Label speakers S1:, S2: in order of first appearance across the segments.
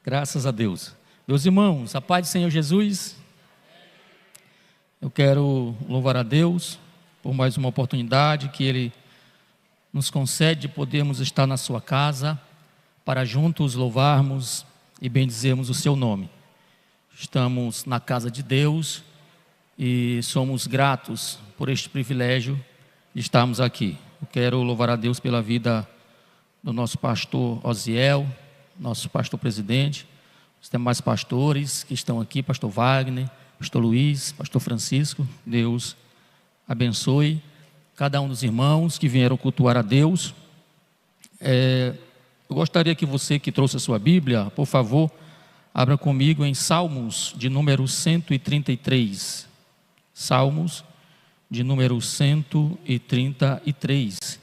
S1: Graças a Deus. Meus irmãos, a paz do Senhor Jesus. Eu quero louvar a Deus por mais uma oportunidade que Ele nos concede de podermos estar na sua casa para juntos louvarmos e bendizermos o seu nome. Estamos na casa de Deus e somos gratos por este privilégio de estarmos aqui. Eu quero louvar a Deus pela vida do nosso pastor Osiel, nosso pastor presidente, os demais pastores que estão aqui, pastor Wagner, pastor Luiz, pastor Francisco. Deus abençoe cada um dos irmãos que vieram cultuar a Deus. Eu gostaria que você que trouxe a sua Bíblia, por favor, abra comigo em Salmos de número 133. Salmos de número 133.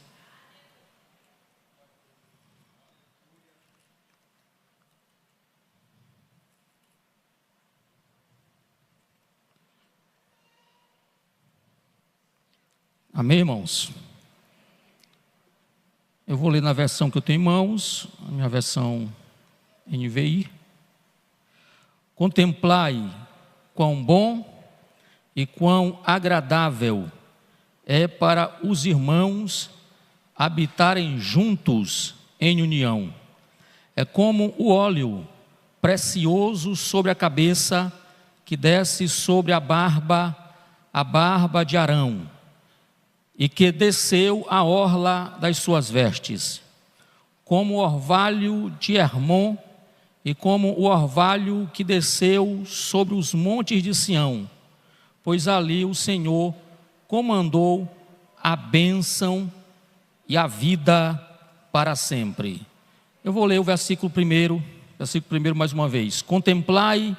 S1: Amém, irmãos? Eu vou ler na versão que eu tenho em mãos, a minha versão NVI. Contemplai quão bom e quão agradável é para os irmãos habitarem juntos em união. É como o óleo precioso sobre a cabeça que desce sobre a barba de Arão, e que desceu a orla das suas vestes, como o orvalho de Hermon, e como o orvalho que desceu sobre os montes de Sião, pois ali o Senhor comandou a bênção e a vida para sempre. Eu vou ler o versículo primeiro mais uma vez. Contemplai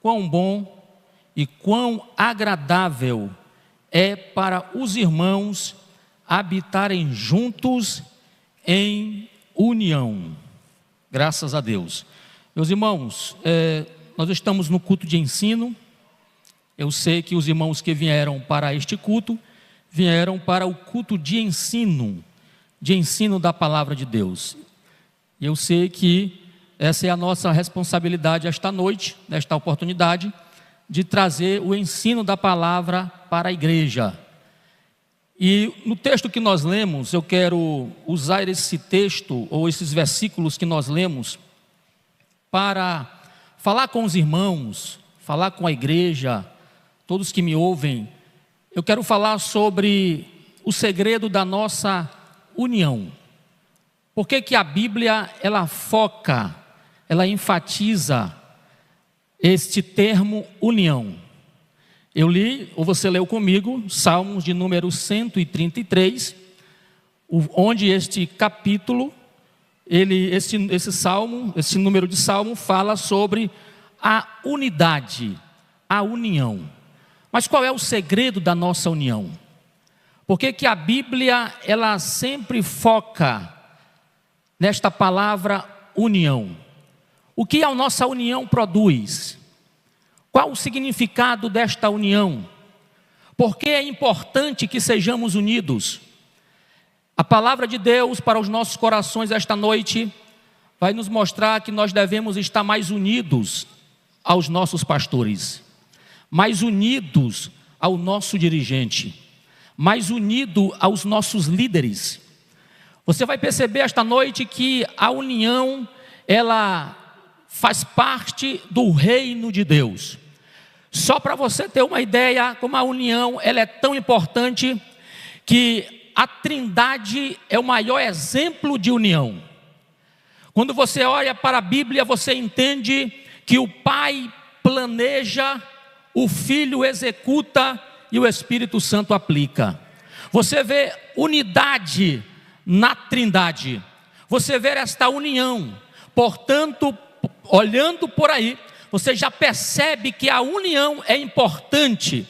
S1: quão bom e quão agradável é para os irmãos habitarem juntos em união. Graças a Deus. Meus irmãos, nós estamos no culto de ensino. Eu sei que os irmãos que vieram para este culto, vieram para o culto de ensino da palavra de Deus. E eu sei que essa é a nossa responsabilidade esta noite, nesta oportunidade, de trazer o ensino da palavra para a igreja. E no texto que nós lemos, eu quero usar esse texto, ou esses versículos que nós lemos, para falar com os irmãos, falar com a igreja, todos que me ouvem. Eu quero falar sobre o segredo da nossa união. Por que a Bíblia, ela foca, ela enfatiza este termo união? Eu li, ou você leu comigo, Salmos de número 133, onde este capítulo, esse salmo, esse número de salmo fala sobre a unidade, a união. Mas qual é o segredo da nossa união? Por que a Bíblia, ela sempre foca nesta palavra união? O que a nossa união produz? Qual o significado desta união? Por que é importante que sejamos unidos? A palavra de Deus para os nossos corações esta noite vai nos mostrar que nós devemos estar mais unidos aos nossos pastores, mais unidos ao nosso dirigente, mais unido aos nossos líderes. Você vai perceber esta noite que a união, ela faz parte do reino de Deus. Só para você ter uma ideia, como a união, ela é tão importante, que a Trindade é o maior exemplo de união. Quando você olha para a Bíblia, você entende que o Pai planeja, o Filho executa e o Espírito Santo aplica. Você vê unidade na Trindade, você vê esta união. Portanto, olhando por aí, você já percebe que a união é importante.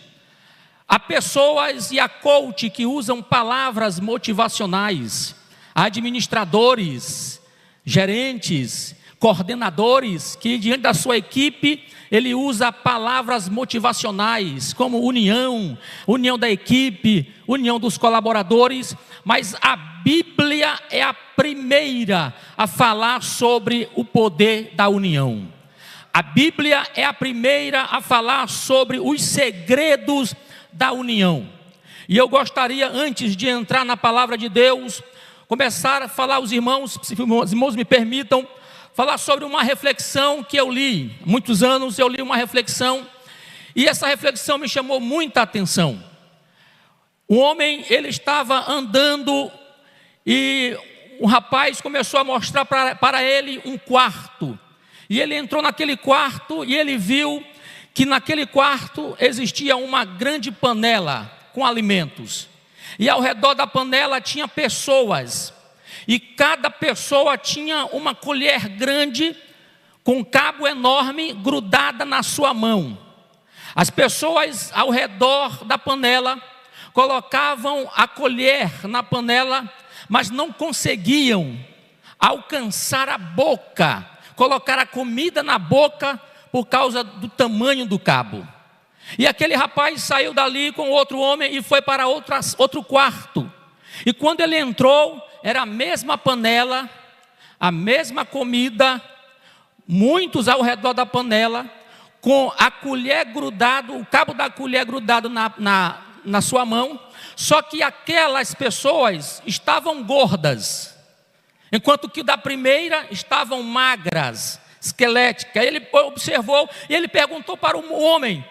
S1: Há pessoas e há coach que usam palavras motivacionais, há administradores, gerentes, coordenadores que diante da sua equipe, ele usa palavras motivacionais, como união, união da equipe, união dos colaboradores, mas a Bíblia é a primeira a falar sobre o poder da união. A Bíblia é a primeira a falar sobre os segredos da união. E eu gostaria, antes de entrar na palavra de Deus, começar a falar aos irmãos, se os irmãos me permitam, falar sobre uma reflexão que eu li. Há muitos anos eu li uma reflexão, e essa reflexão me chamou muita atenção. O homem, ele estava andando, e um rapaz começou a mostrar para ele um quarto. E ele entrou naquele quarto, e ele viu que naquele quarto existia uma grande panela com alimentos. E ao redor da panela tinha pessoas. E cada pessoa tinha uma colher grande, com um cabo enorme, grudada na sua mão. As pessoas ao redor da panela colocavam a colher na panela, mas não conseguiam alcançar a boca, colocar a comida na boca, por causa do tamanho do cabo. E aquele rapaz saiu dali com outro homem e foi para outro quarto. E quando ele entrou, era a mesma panela, a mesma comida, muitos ao redor da panela, com a colher grudado, o cabo da colher grudado na sua mão, só que aquelas pessoas estavam gordas, enquanto que da primeira estavam magras, esqueléticas. Ele observou e ele perguntou para o homem: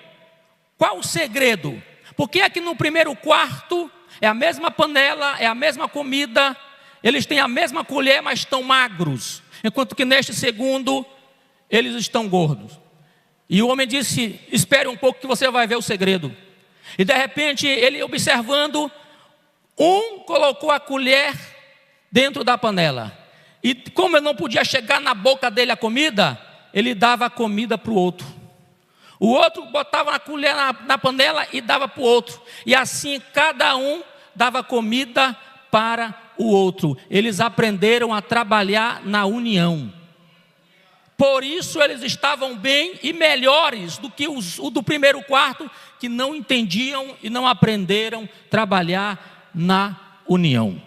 S1: qual o segredo? Por que é que no primeiro quarto é a mesma panela, é a mesma comida, eles têm a mesma colher, mas estão magros, enquanto que neste segundo eles estão gordos? E o homem disse: espere um pouco que você vai ver o segredo. E de repente ele, observando, um colocou a colher dentro da panela, e como ele não podia chegar na boca dele a comida, ele dava a comida para o outro. O outro botava a colher na panela e dava para o outro. E assim cada um dava comida para o outro. Eles aprenderam a trabalhar na união. Por isso eles estavam bem e melhores do que o do primeiro quarto, que não entendiam e não aprenderam a trabalhar na união.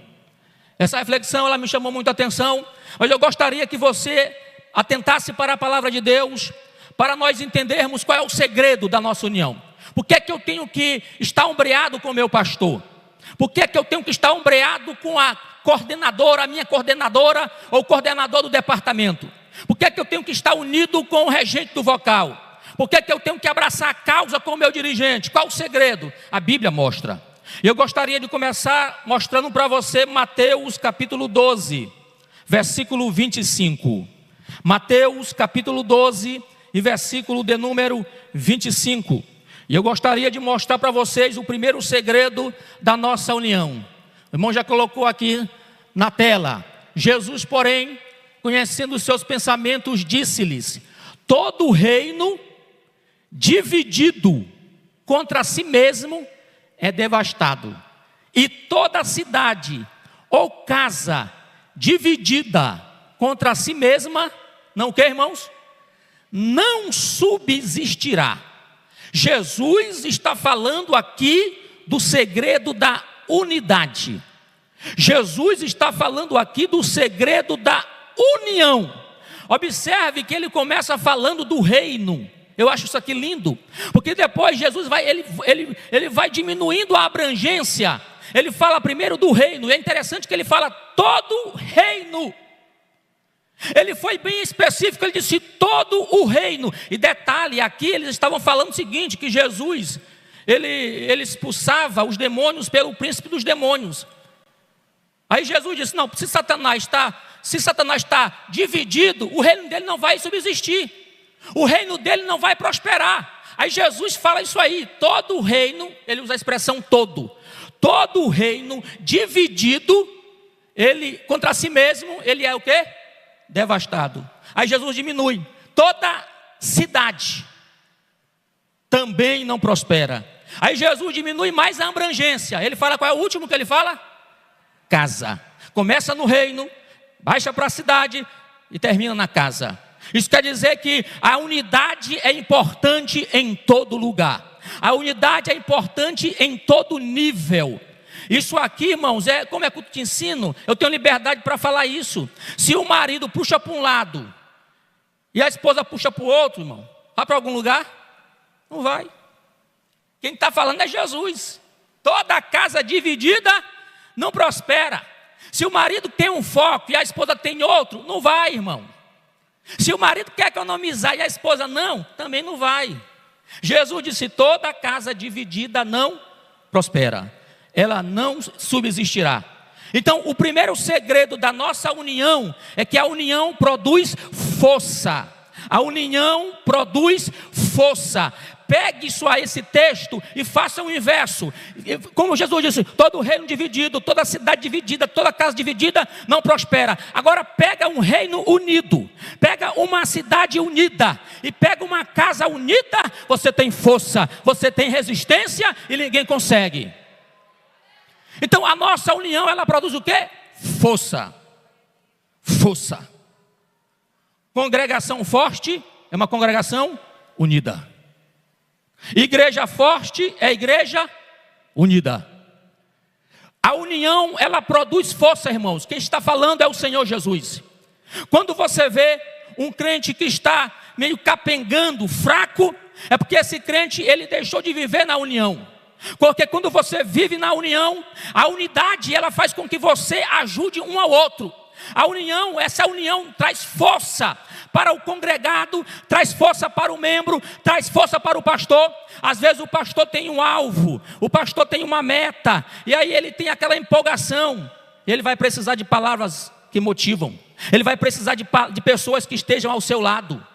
S1: Essa reflexão, ela me chamou muita atenção, mas eu gostaria que você atentasse para a palavra de Deus, para nós entendermos qual é o segredo da nossa união. Por que é que eu tenho que estar ombreado com o meu pastor? Por que é que eu tenho que estar ombreado com a coordenadora, a minha coordenadora, ou o coordenador do departamento? Por que é que eu tenho que estar unido com o regente do vocal? Por que é que eu tenho que abraçar a causa com o meu dirigente? Qual o segredo? A Bíblia mostra. Eu gostaria de começar mostrando para você Mateus capítulo 12, versículo 25. Mateus capítulo 12 e versículo de número 25. E eu gostaria de mostrar para vocês o primeiro segredo da nossa união. O irmão já colocou aqui na tela. Jesus, porém, conhecendo os seus pensamentos, disse-lhes: todo reino dividido contra si mesmo é devastado, e toda cidade ou casa dividida contra si mesma, não o que, irmãos? Não subsistirá. Jesus está falando aqui do segredo da unidade. Jesus está falando aqui do segredo da união. Observe que ele começa falando do reino. Eu acho isso aqui lindo, porque depois Jesus ele vai diminuindo a abrangência. Ele fala primeiro do reino. É interessante que ele fala todo reino. Ele foi bem específico, ele disse todo o reino. E detalhe, aqui eles estavam falando o seguinte, que Jesus, ele expulsava os demônios pelo príncipe dos demônios. Aí Jesus disse: não, se Satanás está dividido, o reino dele não vai subsistir. O reino dele não vai prosperar. Aí Jesus fala isso aí, todo o reino, ele usa a expressão todo o reino dividido, ele contra si mesmo, ele é o quê? Devastado. Aí Jesus diminui, toda cidade também não prospera. Aí Jesus diminui mais a abrangência, ele fala, qual é o último que ele fala? Casa. Começa no reino, baixa para a cidade, e termina na casa. Isso quer dizer que a unidade é importante em todo lugar. A unidade é importante em todo nível. Isso aqui, irmãos, como é que eu te ensino? Eu tenho liberdade para falar isso. Se o marido puxa para um lado e a esposa puxa para o outro, irmão, vai para algum lugar? Não vai. Quem está falando é Jesus. Toda casa dividida não prospera. Se o marido tem um foco e a esposa tem outro, não vai, irmão. Se o marido quer economizar e a esposa não, também não vai. Jesus disse: toda casa dividida não prospera, ela não subsistirá. Então, o primeiro segredo da nossa união é que a união produz força. A união produz força. Pegue isso a esse texto e faça o inverso. Como Jesus disse, todo reino dividido, toda cidade dividida, toda casa dividida não prospera. Agora pega um reino unido, pega uma cidade unida e pega uma casa unida, você tem força, você tem resistência e ninguém consegue. Então a nossa união, ela produz o quê? Força. Força. Congregação forte é uma congregação unida. Igreja forte é igreja unida. A união, ela produz força, irmãos. Quem está falando é o Senhor Jesus. Quando você vê um crente que está meio capengando, fraco, é porque esse crente, ele deixou de viver na união. Porque quando você vive na união, a unidade, ela faz com que você ajude um ao outro. A união, essa união traz força para o congregado, traz força para o membro, traz força para o pastor. Às vezes o pastor tem um alvo, o pastor tem uma meta, e aí ele tem aquela empolgação. Ele vai precisar de palavras que motivam, ele vai precisar de pessoas que estejam ao seu lado.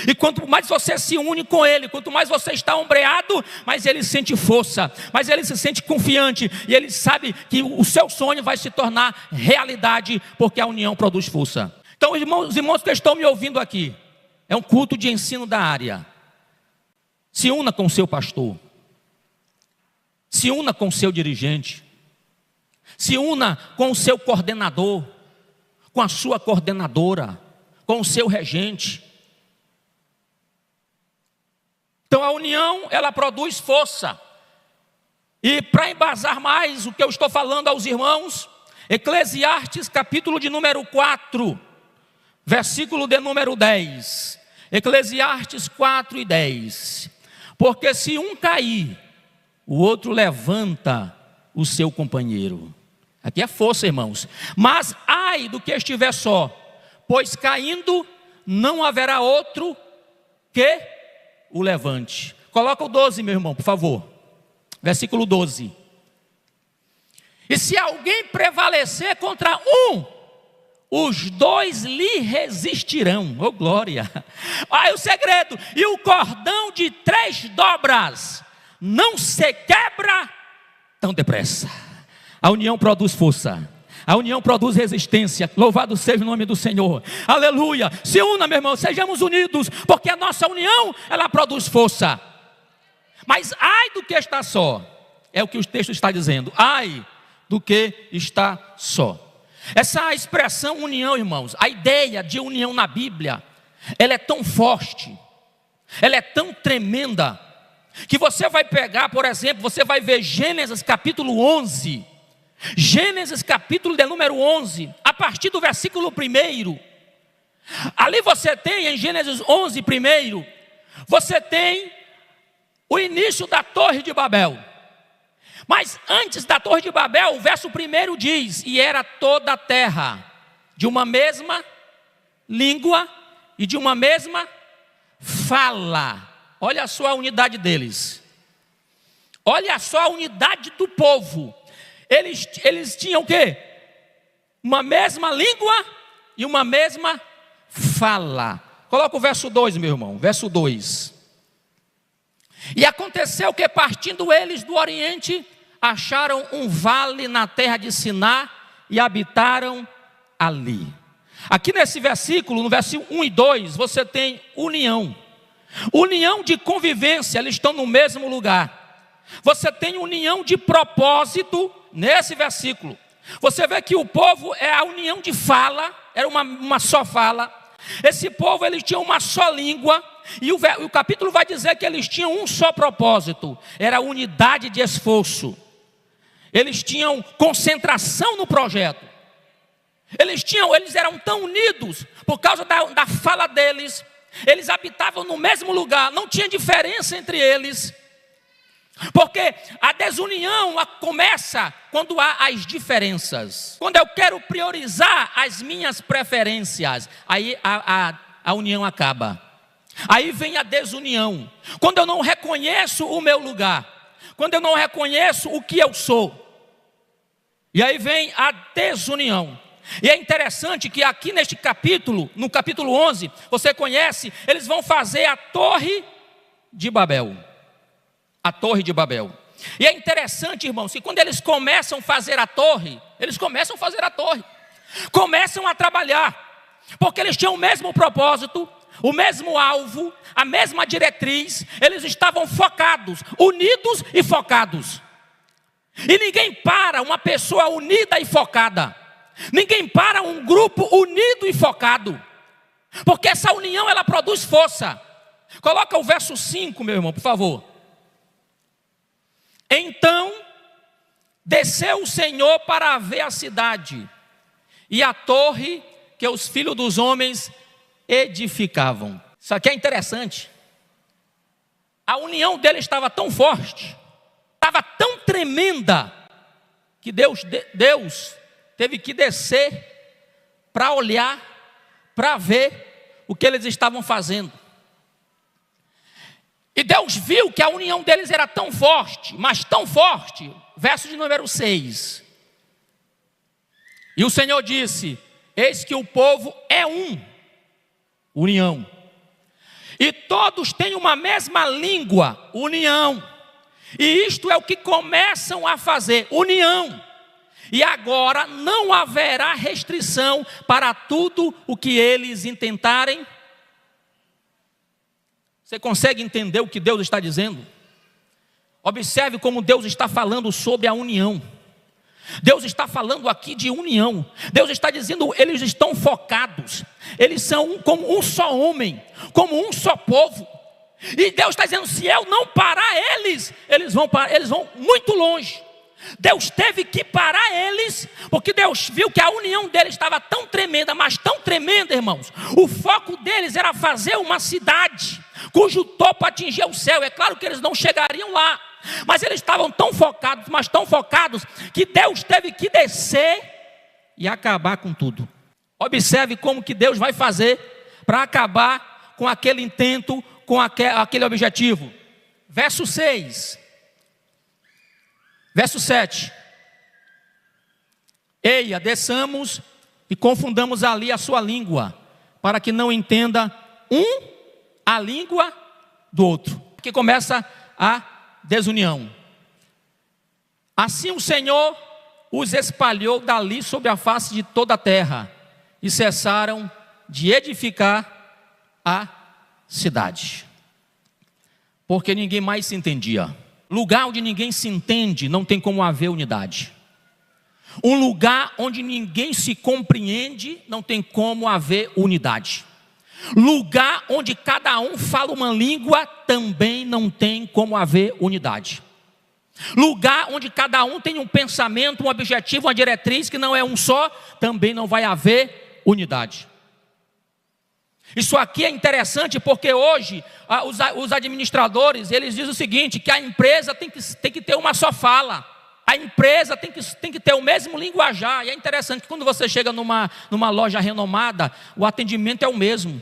S1: E quanto mais você se une com ele, quanto mais você está ombreado, mais ele sente força, mais ele se sente confiante, e ele sabe que o seu sonho vai se tornar realidade, porque a união produz força. Então, os irmãos que estão me ouvindo aqui, é um culto de ensino da área. Se una com o seu pastor, se una com o seu dirigente, se una com o seu coordenador, com a sua coordenadora, com o seu regente. Então a união, ela produz força. E para embasar mais o que eu estou falando aos irmãos, Eclesiastes capítulo de número 4, versículo de número 10. Eclesiastes 4 e 10. Porque se um cair, o outro levanta o seu companheiro. Aqui é força, irmãos. Mas ai do que estiver só, pois caindo não haverá outro que o levante. Coloca o 12, meu irmão, por favor. Versículo 12. E se alguém prevalecer contra um, os dois lhe resistirão. Oh, glória. Aí o segredo. E o cordão de 3 dobras não se quebra tão depressa. A união produz força. A união produz resistência. Louvado seja o nome do Senhor. Aleluia. Se una, meu irmão, sejamos unidos, porque a nossa união, ela produz força. Mas ai do que está só. É o que o texto está dizendo. Ai do que está só. Essa expressão união, irmãos, a ideia de união na Bíblia, ela é tão forte, ela é tão tremenda, que você vai pegar, por exemplo, você vai ver Gênesis capítulo 11. Gênesis capítulo de número 11, a partir do versículo 1. Ali você tem, em Gênesis 11, 1, você tem o início da Torre de Babel. Mas antes da Torre de Babel, o verso 1 diz: e era toda a terra de uma mesma língua e de uma mesma fala. Olha só a unidade deles. Olha só a unidade do povo. Eles tinham o quê? Uma mesma língua e uma mesma fala. Coloca o verso 2, meu irmão. Verso 2. E aconteceu que, partindo eles do Oriente, acharam um vale na terra de Siná e habitaram ali. Aqui nesse versículo, no versículo 1 e 2, você tem união. União de convivência, eles estão no mesmo lugar. Você tem união de propósito nesse versículo. Você vê que o povo é a união de fala, era uma só fala. Esse povo, eles tinham uma só língua, e o capítulo vai dizer que eles tinham um só propósito, era a unidade de esforço. Eles tinham concentração no projeto. Eles eram tão unidos, por causa da fala deles, eles habitavam no mesmo lugar, não tinha diferença entre eles. Porque a desunião começa quando há as diferenças. Quando eu quero priorizar as minhas preferências, aí a união acaba. Aí vem a desunião. Quando eu não reconheço o meu lugar, quando eu não reconheço o que eu sou, e aí vem a desunião. E é interessante que aqui neste capítulo, no capítulo 11, você conhece, eles vão fazer a Torre de Babel. A Torre de Babel. E é interessante, irmãos, que quando eles começam a fazer a torre, começam a trabalhar, porque eles tinham o mesmo propósito, o mesmo alvo, a mesma diretriz, eles estavam focados, unidos e focados. E ninguém para uma pessoa unida e focada, ninguém para um grupo unido e focado, porque essa união ela produz força. Coloca o verso 5, meu irmão, por favor. Então desceu o Senhor para ver a cidade e a torre que os filhos dos homens edificavam. Isso aqui é interessante. A união deles estava tão forte, estava tão tremenda, que Deus teve que descer para olhar, para ver o que eles estavam fazendo. E Deus viu que a união deles era tão forte, mas tão forte, verso de número 6. E o Senhor disse: eis que o povo é união. E todos têm uma mesma língua, união. E isto é o que começam a fazer, união. E agora não haverá restrição para tudo o que eles intentarem. Você consegue entender o que Deus está dizendo? Observe como Deus está falando sobre a união. Deus está falando aqui de união. Deus está dizendo, eles estão focados. Eles são como um só homem, como um só povo. E Deus está dizendo, se eu não parar eles vão muito longe. Deus teve que parar eles, porque Deus viu que a união deles estava tão tremenda, mas tão tremenda, irmãos. O foco deles era fazer uma cidade cujo topo atingia o céu. É claro que eles não chegariam lá, mas eles estavam tão focados, mas tão focados, que Deus teve que descer e acabar com tudo. Observe como que Deus vai fazer para acabar com aquele intento, com aquele objetivo. Verso 6. Verso 7. Eia, desçamos e confundamos ali a sua língua, para que não entenda a língua do outro. Que começa a desunião. Assim o Senhor os espalhou dali sobre a face de toda a terra, e cessaram de edificar a cidade, porque ninguém mais se entendia. Lugar onde ninguém se entende, não tem como haver unidade. Um lugar onde ninguém se compreende, não tem como haver unidade. Lugar onde cada um fala uma língua, também não tem como haver unidade. Lugar onde cada um tem um pensamento, um objetivo, uma diretriz que não é um só, também não vai haver unidade. Isso aqui é interessante porque hoje os administradores, eles dizem o seguinte, que a empresa tem que ter uma só fala. A empresa tem que ter o mesmo linguajar. E é interessante que quando você chega numa loja renomada, o atendimento é o mesmo.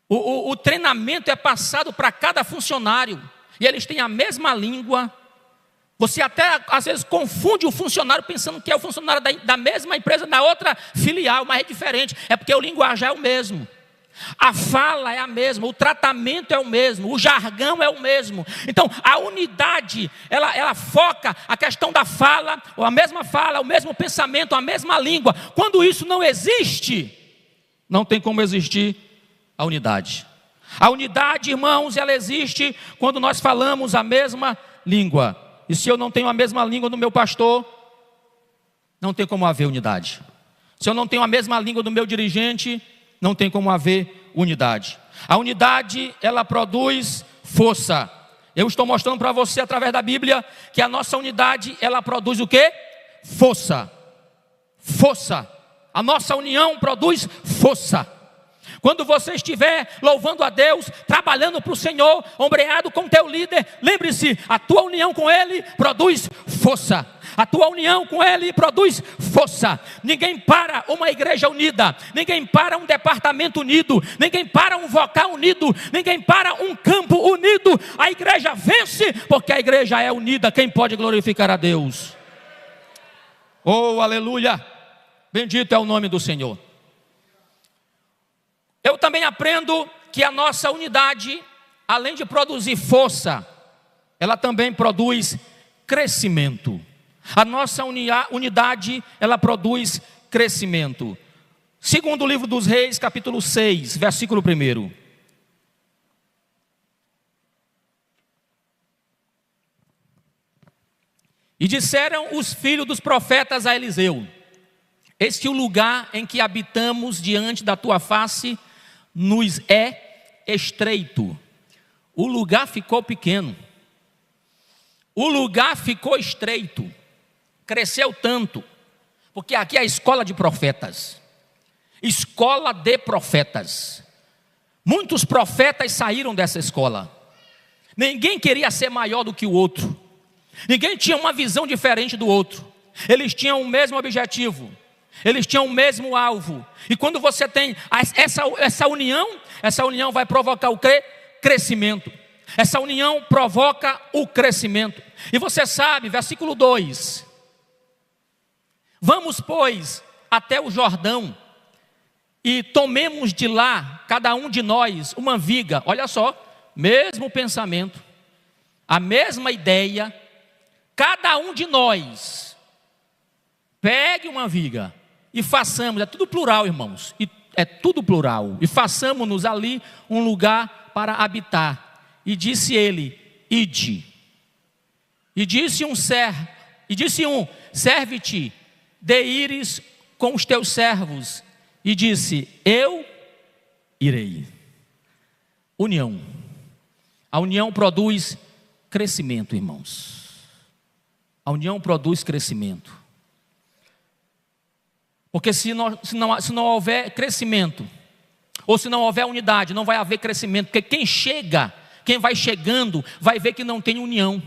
S1: O treinamento é passado para cada funcionário. E eles têm a mesma língua. Você até às vezes confunde o funcionário pensando que é o funcionário da mesma empresa, da outra filial, mas é diferente. É porque o linguajar é o mesmo. A fala é a mesma, o tratamento é o mesmo, o jargão é o mesmo. Então a unidade, ela foca a questão da fala, ou a mesma fala, o mesmo pensamento, a mesma língua. Quando isso não existe, não tem como existir a unidade. A unidade, irmãos, ela existe quando nós falamos a mesma língua. E se eu não tenho a mesma língua do meu pastor, não tem como haver unidade. Se eu não tenho a mesma língua do meu dirigente, não tem como haver unidade. A unidade, ela produz força. Eu estou mostrando para você através da Bíblia que a nossa unidade, ela produz o quê? Força. Força. A nossa união produz força. Quando você estiver louvando a Deus, trabalhando para o Senhor, ombreado com teu líder, lembre-se, a tua união com Ele produz força. A tua união com Ele produz força. Ninguém para uma igreja unida, ninguém para um departamento unido, ninguém para um vocal unido, ninguém para um campo unido. A igreja vence porque a igreja é unida. Quem pode glorificar a Deus? Oh, aleluia! Bendito é o nome do Senhor. Eu também aprendo que a nossa unidade, além de produzir força, ela também produz crescimento. A nossa unidade, ela produz crescimento. Segundo o livro dos Reis, capítulo 6, versículo 1. E disseram os filhos dos profetas a Eliseu: este é o lugar em que habitamos diante da tua face nos é estreito. O lugar ficou pequeno. O lugar ficou estreito. Cresceu tanto. Porque aqui é a escola de profetas. Escola de profetas. Muitos profetas saíram dessa escola. Ninguém queria ser maior do que o outro. Ninguém tinha uma visão diferente do outro. Eles tinham o mesmo objetivo. Eles tinham o mesmo alvo. E quando você tem essa união vai provocar o crescimento. Essa união provoca o crescimento. E você sabe, versículo 2. Vamos, pois, até o Jordão e tomemos de lá, cada um de nós, uma viga. Olha só, mesmo pensamento, a mesma ideia. Cada um de nós pegue uma viga e façamos, é tudo plural, irmãos, é tudo plural, e façamos-nos ali um lugar para habitar. E disse ele: ide. E disse um, serve-te de ires com os teus servos. E disse: eu irei. União. A união produz crescimento, irmãos. A união produz crescimento. Porque se não houver crescimento, ou se não houver unidade, não vai haver crescimento. Porque quem vai chegando, vai ver que não tem união.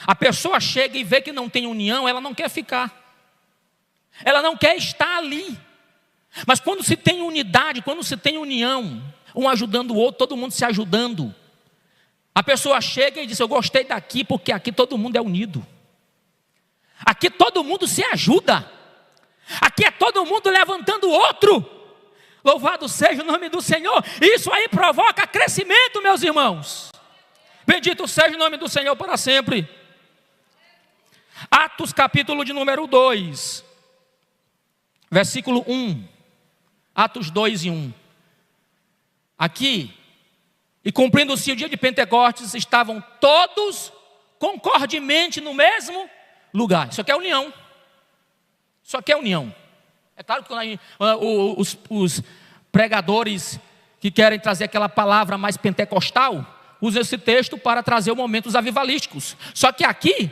S1: A pessoa chega e vê que não tem união, ela não quer ficar. Ela não quer estar ali. Mas quando se tem unidade, quando se tem união, um ajudando o outro, todo mundo se ajudando, a pessoa chega e diz: eu gostei daqui porque aqui todo mundo é unido. Aqui todo mundo se ajuda. Aqui é todo mundo levantando o outro. Louvado seja o nome do Senhor. Isso aí provoca crescimento, meus irmãos. Bendito seja o nome do Senhor para sempre. Atos capítulo de número 2, versículo 1. Atos 2 e 1. Aqui, e cumprindo-se o dia de Pentecostes, estavam todos concordemente no mesmo lugar. Isso aqui é união. Isso aqui é união. É claro que os pregadores que querem trazer aquela palavra mais pentecostal, usam esse texto para trazer momentos avivalísticos. Só que aqui,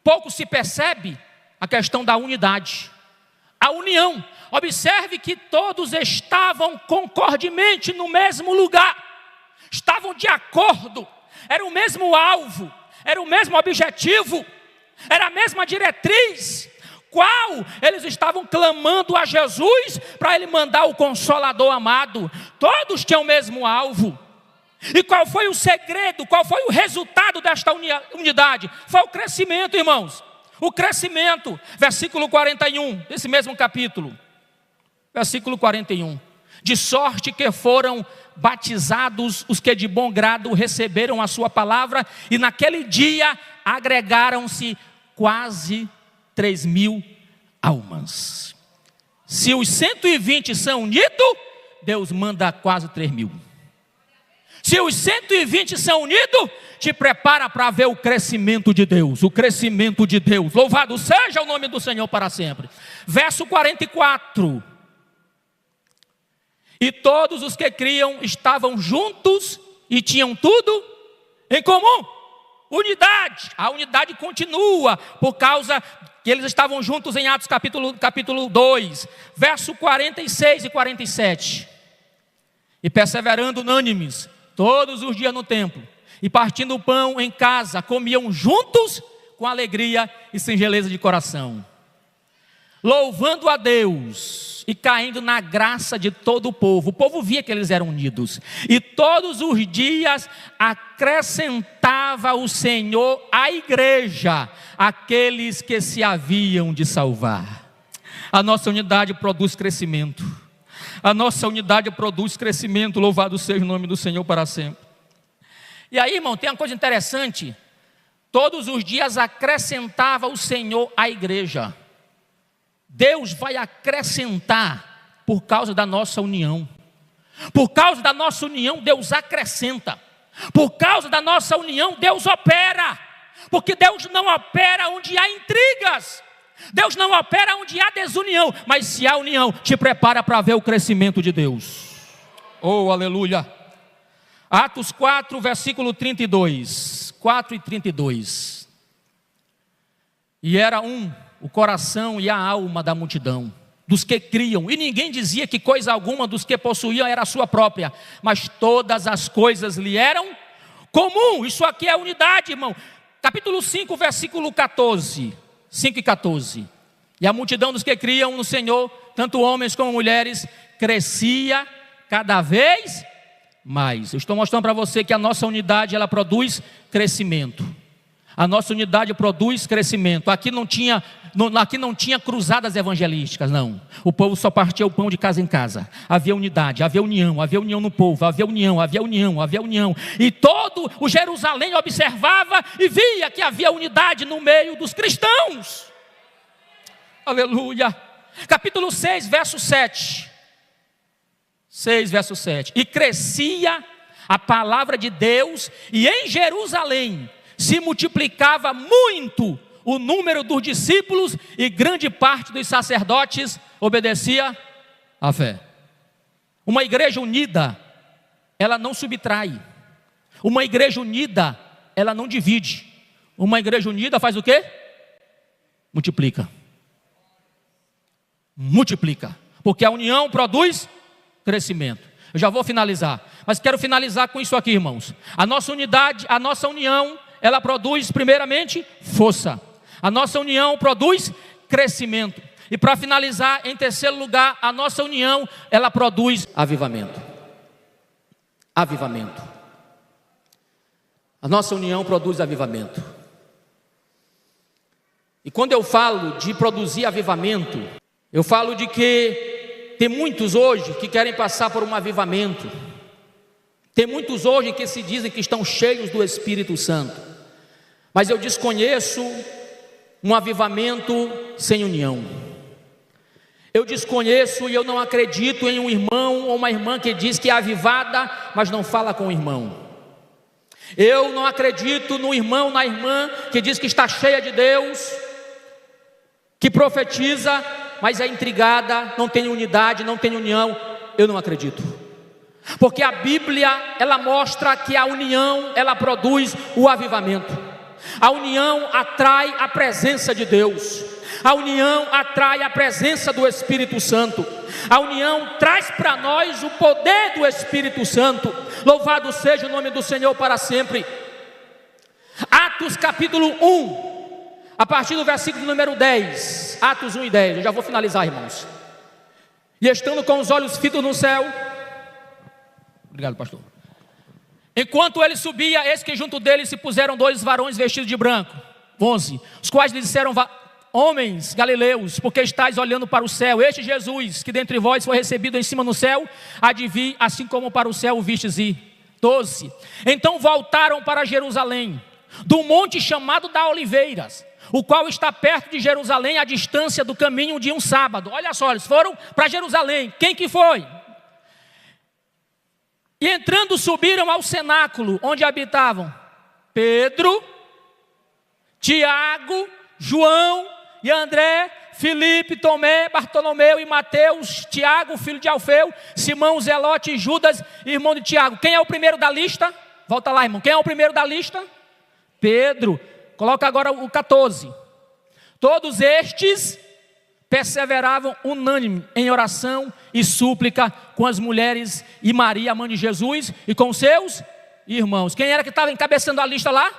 S1: pouco se percebe a questão da unidade. A união. Observe que todos estavam concordemente no mesmo lugar. Estavam de acordo. Era o mesmo alvo. Era o mesmo objetivo. Era a mesma diretriz. Qual eles estavam clamando a Jesus para Ele mandar o Consolador amado. Todos tinham o mesmo alvo. E qual foi o segredo? Qual foi o resultado desta unidade? Foi o crescimento, irmãos. O crescimento. Versículo 41, desse mesmo capítulo. Versículo 41. De sorte que foram batizados os que de bom grado receberam a sua palavra, e naquele dia agregaram-se quase 3.000 almas. Se os 120 são unidos, Deus manda quase 3.000. Se os 120 são unidos, te prepara para ver o crescimento de Deus. O crescimento de Deus. Louvado seja o nome do Senhor para sempre. Verso 44. E todos os que criam estavam juntos e tinham tudo em comum. Unidade. A unidade continua por causa que eles estavam juntos em Atos capítulo 2, verso 46 e 47. E perseverando unânimes todos os dias no templo, e partindo o pão em casa, comiam juntos com alegria e singeleza de coração, louvando a Deus e caindo na graça de todo o povo. O povo via que eles eram unidos. E todos os dias acrescentava o Senhor à igreja aqueles que se haviam de salvar. A nossa unidade produz crescimento. A nossa unidade produz crescimento. Louvado seja o nome do Senhor para sempre. E aí, irmão, tem uma coisa interessante. Todos os dias acrescentava o Senhor à igreja. Deus vai acrescentar por causa da nossa união. Por causa da nossa união, Deus acrescenta. Por causa da nossa união, Deus opera. Porque Deus não opera onde há intrigas. Deus não opera onde há desunião. Mas se há união, te prepara para ver o crescimento de Deus. Oh, aleluia. Atos 4, versículo 32. 4 e 32. E era o coração e a alma da multidão, dos que criam, e ninguém dizia que coisa alguma dos que possuíam era sua própria, mas todas as coisas lhe eram comum. Isso aqui é unidade, irmão. Capítulo 5, versículo 14, 5 e 14. E a multidão dos que criam no Senhor, tanto homens como mulheres, crescia cada vez mais. Eu estou mostrando para você que a nossa unidade, ela produz crescimento. A nossa unidade produz crescimento. Aqui não tinha cruzadas evangelísticas, não. O povo só partia o pão de casa em casa. Havia unidade, havia união no povo, havia união. E todo o Jerusalém observava e via que havia unidade no meio dos cristãos. Aleluia. Capítulo 6, verso 7. 6, verso 7. E crescia a palavra de Deus, e em Jerusalém se multiplicava muito o número dos discípulos, e grande parte dos sacerdotes obedecia à fé. Uma igreja unida, ela não subtrai. Uma igreja unida, ela não divide. Uma igreja unida faz o quê? Multiplica. Multiplica. Porque a união produz crescimento. Eu já vou finalizar, mas quero finalizar com isso aqui, irmãos. A nossa unidade, a nossa união, ela produz primeiramente força. A nossa união produz crescimento. E para finalizar, em terceiro lugar, a nossa união, ela produz avivamento. Avivamento. A nossa união produz avivamento. E quando eu falo de produzir avivamento, eu falo de que tem muitos hoje que querem passar por um avivamento. Tem muitos hoje que se dizem que estão cheios do Espírito Santo. Mas eu desconheço um avivamento sem união. Eu desconheço e eu não acredito em um irmão ou uma irmã que diz que é avivada, mas não fala com o irmão. Eu não acredito no irmão, na irmã que diz que está cheia de Deus, que profetiza, mas é intrigada, não tem unidade, não tem união. Eu não acredito. Porque a Bíblia, ela mostra que a união, ela produz o avivamento. A união atrai a presença de Deus. A união atrai a presença do Espírito Santo. A união traz para nós o poder do Espírito Santo. Louvado seja o nome do Senhor para sempre. Atos capítulo 1, a partir do versículo número 10. Atos 1 e 10, eu já vou finalizar, irmãos. E estando com os olhos fitos no céu. Obrigado, pastor. Enquanto ele subia, eis que junto dele se puseram 2 varões vestidos de branco, 11, os quais lhe disseram: homens galileus, porque estáis olhando para o céu? Este Jesus, que dentre vós foi recebido em cima no céu, há de vir, assim como para o céu o vistes ir. 12. Então voltaram para Jerusalém, do monte chamado da Oliveiras, o qual está perto de Jerusalém, à distância do caminho de um sábado. Olha só, eles foram para Jerusalém. Quem que foi? E entrando subiram ao cenáculo, onde habitavam Pedro, Tiago, João e André, Filipe, Tomé, Bartolomeu e Mateus, Tiago, filho de Alfeu, Simão, Zelote e Judas, irmão de Tiago. Quem é o primeiro da lista? Volta lá, irmão. Quem é o primeiro da lista? Pedro. Coloca agora o 14. Todos estes perseveravam unânime em oração e súplica com as mulheres e Maria, a mãe de Jesus, e com seus irmãos. Quem era que estava encabeçando a lista lá?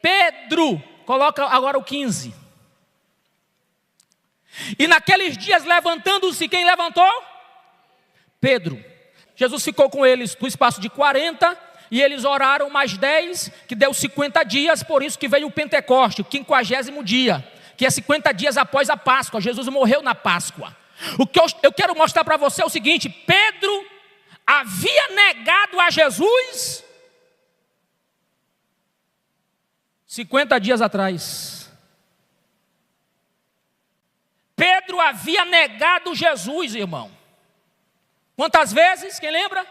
S1: Pedro. Coloca agora o 15. E naqueles dias levantando-se, quem levantou? Pedro. Jesus ficou com eles no espaço de 40, e eles oraram mais 10, que deu 50 dias, por isso que veio o Pentecoste, o 50º dia, que é 50 dias após a Páscoa. Jesus morreu na Páscoa. O que eu quero mostrar para você é o seguinte: Pedro havia negado a Jesus 50 dias atrás. Pedro havia negado Jesus, irmão. Quantas vezes? Quem lembra?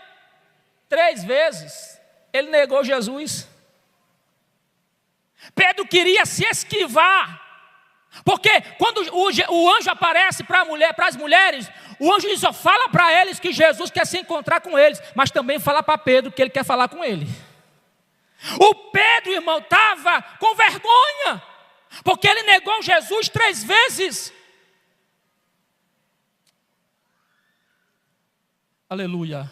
S1: 3 vezes. Ele negou Jesus. Pedro queria se esquivar. Porque quando o anjo aparece para as mulheres, o anjo só fala para eles que Jesus quer se encontrar com eles, mas também fala para Pedro que ele quer falar com ele. O Pedro, irmão, estava com vergonha, porque ele negou Jesus 3 vezes. Aleluia.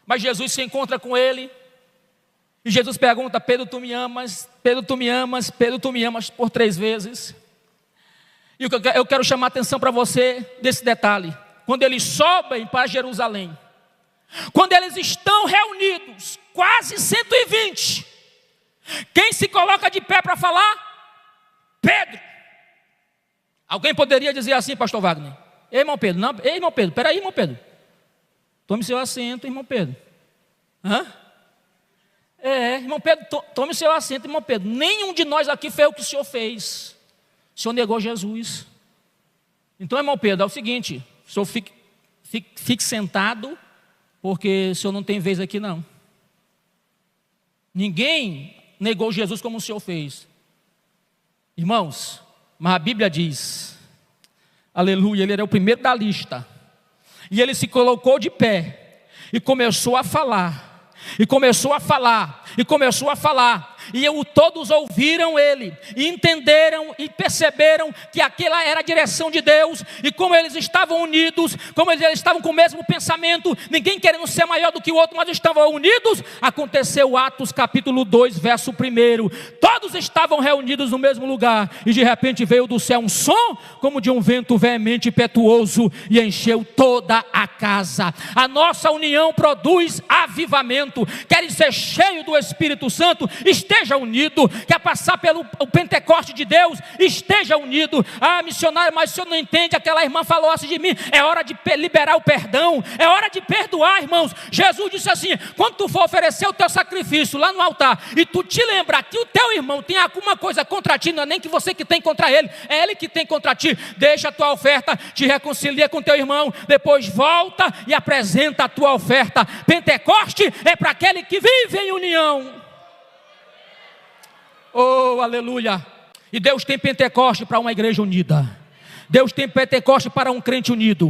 S1: Mas Jesus se encontra com ele, e Jesus pergunta: Pedro, tu me amas? Pedro, tu me amas? Pedro, tu me amas? Por 3 vezes. E eu quero chamar a atenção para você desse detalhe. Quando eles sobem para Jerusalém, quando eles estão reunidos, quase 120, quem se coloca de pé para falar? Pedro. Alguém poderia dizer assim, pastor Wagner: ei, irmão Pedro, não, ei, irmão Pedro, peraí, irmão Pedro, tome seu assento, irmão Pedro. Hã? Irmão Pedro, tome seu assento, irmão Pedro. Nenhum de nós aqui fez o que o senhor fez. O senhor negou Jesus. Então, irmão Pedro, é o seguinte: o senhor fique sentado, porque o senhor não tem vez aqui não. Ninguém negou Jesus como o senhor fez. Irmãos, mas a Bíblia diz, aleluia, ele era o primeiro da lista. E ele se colocou de pé e começou a falar. E começou a falar. E começou a falar. E todos ouviram ele, e entenderam e perceberam que aquela era a direção de Deus. E como eles estavam unidos, como eles estavam com o mesmo pensamento, ninguém querendo ser maior do que o outro, mas estavam unidos, aconteceu Atos capítulo 2, verso 1. Todos estavam reunidos no mesmo lugar, e de repente veio do céu um som como de um vento veemente e impetuoso, e encheu toda a casa. A nossa união produz avivamento. Querem ser cheios do Espírito Santo? Esteja unido. Quer passar pelo Pentecoste de Deus? Esteja unido. Ah, missionário, mas o senhor não entende, aquela irmã falou assim de mim. É hora de liberar o perdão, é hora de perdoar, irmãos. Jesus disse assim: quando tu for oferecer o teu sacrifício lá no altar, e tu te lembrar que o teu irmão tem alguma coisa contra ti, não é nem que você que tem contra ele, é ele que tem contra ti. Deixa a tua oferta, te reconcilia com teu irmão, depois volta e apresenta a tua oferta. Pentecoste é para aquele que vive em união. Oh, aleluia. E Deus tem Pentecoste para uma igreja unida. Deus tem Pentecoste para um crente unido.